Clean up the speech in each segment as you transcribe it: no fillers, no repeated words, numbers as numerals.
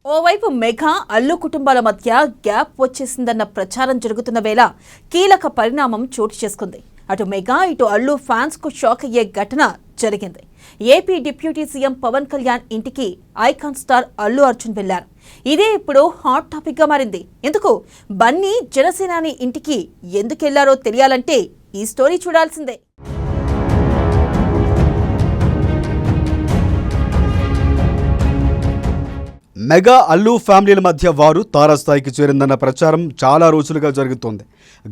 ఓవైపు మెగా అల్లు కుటుంబాల మధ్య గ్యాప్ వచ్చేసిందన్న ప్రచారం జరుగుతున్న వేళ కీలక పరిణామం చోటు చేసుకుంది. అటు మెగా ఇటు అల్లు ఫ్యాన్స్ కు షాక్ అయ్యే ఘటన జరిగింది. AP deputy CM Pawan Kalyan ఇంటికి ఐకాన్ స్టార్ అల్లు అర్జున్ వెళ్లారు. ఇదే ఇప్పుడు హాట్ టాపిక్ గా మారింది. ఎందుకు బన్నీ జనసేనాని ఇంటికి ఎందుకెళ్లారో తెలియాలంటే ఈ స్టోరీ చూడాల్సిందే. మెగా అల్లు ఫ్యామిలీల మధ్య వారు తారాస్థాయికి చేరిందన్న ప్రచారం చాలా రోజులుగా జరుగుతోంది.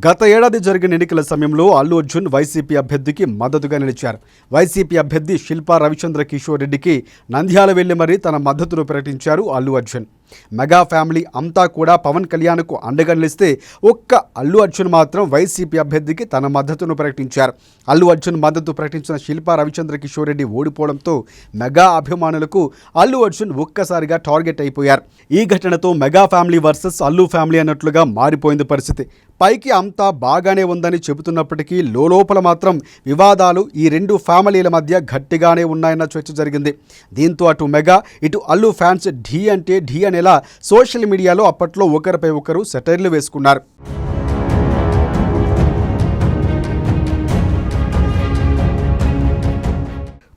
గత ఏడాది జరిగిన ఎన్నికల సమయంలో అల్లు అర్జున్ వైసీపీ అభ్యర్థికి మద్దతుగా నిలిచారు. వైసీపీ అభ్యర్థి శిల్పా రవిచంద్ర కిషోర్ రెడ్డికి నంద్యాల వెళ్లి మరీ తన మద్దతును ప్రకటించారు అల్లు అర్జున్. మెగా ఫ్యామిలీ అంతా కూడా పవన్ కళ్యాణ్కు అండగా నిలిస్తే ఒక్క అల్లు అర్జున్ మాత్రం వైసీపీ అభ్యర్థికి తన మద్దతును ప్రకటించారు. అల్లు అర్జున్ మద్దతు ప్రకటించిన శిల్పా రవిచంద్ర కిషోర్ రెడ్డి ఓడిపోవడంతో మెగా అభిమానులకు అల్లు అర్జున్ ఒక్కసారిగా టార్గెట్ అయిపోయారు. ఈ ఘటనతో mega family versus Allu family అన్నట్లుగా మారిపోయింది పరిస్థితి. పైకి అంతా బాగానే ఉందని చెబుతున్నప్పటికీ లోపల మాత్రం వివాదాలు ఈ రెండు ఫ్యామిలీల మధ్య గట్టిగానే ఉన్నాయన్న చర్చ జరిగింది. దీంతో అటు మెగా ఇటు అల్లు ఫ్యాన్స్ ఢీ అంటే ఢీ అనేలా సోషల్ మీడియాలో అప్పట్లో ఒకరిపై ఒకరు సెటైర్లు వేసుకున్నారు.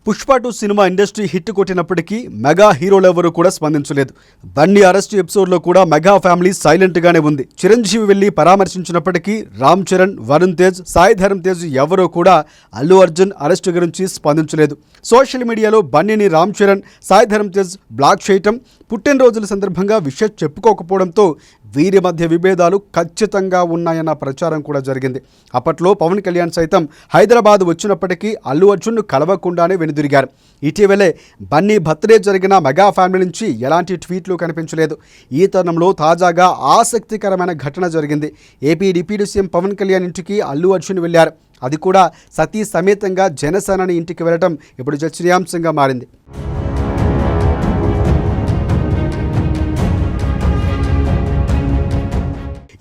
పుష్ప 2 సినిమా ఇండస్ట్రీ హిట్ కొట్టినప్పటికీ మెగా హీరోలెవరూ కూడా స్పందించలేదు. బన్నీ అరెస్ట్ ఎపిసోడ్లో కూడా మెగా ఫ్యామిలీ సైలెంట్గానే ఉంది. చిరంజీవి వెళ్లి పరామర్శించినప్పటికీ రామ్ చరణ్, వరుణ్ తేజ్, సాయి ధరమ్ తేజ్ ఎవరూ కూడా అల్లు అర్జున్ అరెస్ట్ గురించి స్పందించలేదు. సోషల్ మీడియాలో బన్నీని రామ్ చరణ్, సాయి ధరమ్ తేజ్ బ్లాక్ చేయటం, పుట్టినరోజుల సందర్భంగా విషయం చెప్పుకోకపోవడంతో వీరి మధ్య విభేదాలు ఖచ్చితంగా ఉన్నాయన్న ప్రచారం కూడా జరిగింది. అప్పట్లో పవన్ కళ్యాణ్ సైతం హైదరాబాద్ వచ్చినప్పటికీ అల్లు అర్జున్ను కలవకుండానే వెనుదిరిగారు. ఇటీవలే బన్నీ బర్త్డే జరిగిన మెగా ఫ్యామిలీ నుంచి ఎలాంటి ట్వీట్లు కనిపించలేదు. ఈ తరుణంలో తాజాగా ఆసక్తికరమైన ఘటన జరిగింది. AP deputy CM Pawan Kalyan ఇంటికి అల్లు అర్జున్ వెళ్లారు. అది కూడా సతీ సమేతంగా జనసేనాని ఇంటికి వెళ్ళడం ఇప్పుడు చర్చనీయాంశంగా మారింది.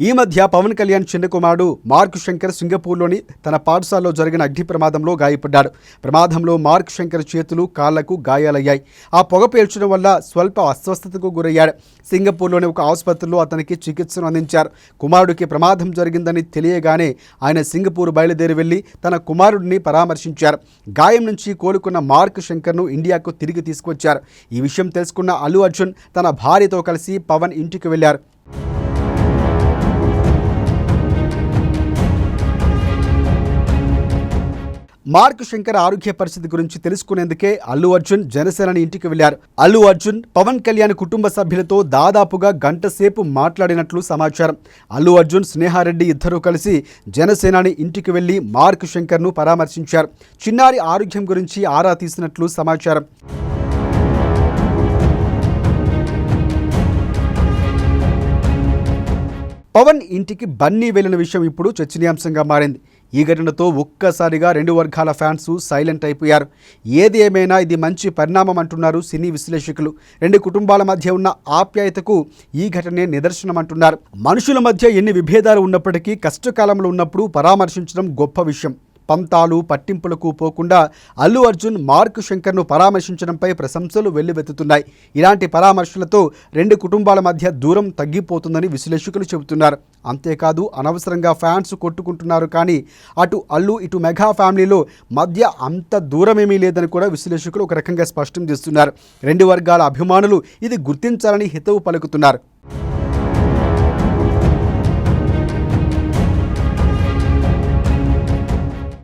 ఈ మధ్య పవన్ కళ్యాణ్ చిన్న కుమారుడు మార్క్ శంకర్ సింగపూర్లోని తన పాఠశాలలో జరిగిన అగ్ని ప్రమాదంలో గాయపడ్డాడు. ప్రమాదంలో మార్క్ శంకర్ చేతులు, కాళ్లకు గాయాలయ్యాయి. ఆ పొగ పేల్చడం వల్ల స్వల్ప అస్వస్థతకు గురయ్యాడు. సింగపూర్లోని ఒక ఆసుపత్రిలో అతనికి చికిత్సను అందించారు. కుమారుడికి ప్రమాదం జరిగిందని తెలియగానే ఆయన సింగపూర్ బయలుదేరి వెళ్లి తన కుమారుడిని పరామర్శించారు. గాయం నుంచి కోలుకున్న మార్క్ శంకర్ను ఇండియాకు తిరిగి తీసుకొచ్చారు. ఈ విషయం తెలుసుకున్న అల్లు అర్జున్ తన భార్యతో కలిసి పవన్ ఇంటికి వెళ్లారు. మార్క్ శంకర్ ఆరోగ్య పరిస్థితి గురించి తెలుసుకునేందుకే అల్లు అర్జున్ జనసేనాని ఇంటికి వెళ్లారు. అల్లు అర్జున్ పవన్ కళ్యాణ్ కుటుంబ సభ్యులతో దాదాపుగా గంట సేపు మాట్లాడినట్లు సమాచారం. అల్లు అర్జున్, స్నేహారెడ్డి ఇద్దరూ కలిసి జనసేనాని ఇంటికి వెళ్లి మార్క్ శంకర్ను పరామర్శించారు. చిన్నారి ఆరోగ్యం గురించి ఆరా తీసినట్లు సమాచారం. పవన్ ఇంటికి బన్నీ వెళ్లిన విషయం ఇప్పుడు చర్చనీయాంశంగా మారింది. ఈ ఘటనతో ఒక్కసారిగా రెండు వర్గాల ఫ్యాన్స్ సైలెంట్ అయిపోయారు. ఏది ఏమైనా ఇది మంచి పరిణామం అంటున్నారు సినీ విశ్లేషకులు. రెండు కుటుంబాల మధ్య ఉన్న ఆప్యాయతకు ఈ ఘటనే నిదర్శనం అంటున్నారు. మనుషుల మధ్య ఎన్ని విభేదాలు ఉన్నప్పటికీ కష్టకాలంలో ఉన్నప్పుడు పరామర్శించడం గొప్ప విషయం. పంతాలు, పట్టింపులకు పోకుండా అల్లు అర్జున్ మార్క్ శంకర్ను పరామర్శించడంపై ప్రశంసలు వెల్లువెత్తుతున్నాయి. ఇలాంటి పరామర్శలతో రెండు కుటుంబాల మధ్య దూరం తగ్గిపోతుందని విశ్లేషకులు చెబుతున్నారు. అంతేకాదు అనవసరంగా ఫ్యాన్స్ కొట్టుకుంటున్నారు. కానీ అటు అల్లు ఇటు మెగా ఫ్యామిలీలో మధ్య అంత దూరమేమీ లేదని కూడా విశ్లేషకులు ఒక రకంగా స్పష్టం చేస్తున్నారు. రెండు వర్గాల అభిమానులు ఇది గుర్తించాలని హితవు పలుకుతున్నారు.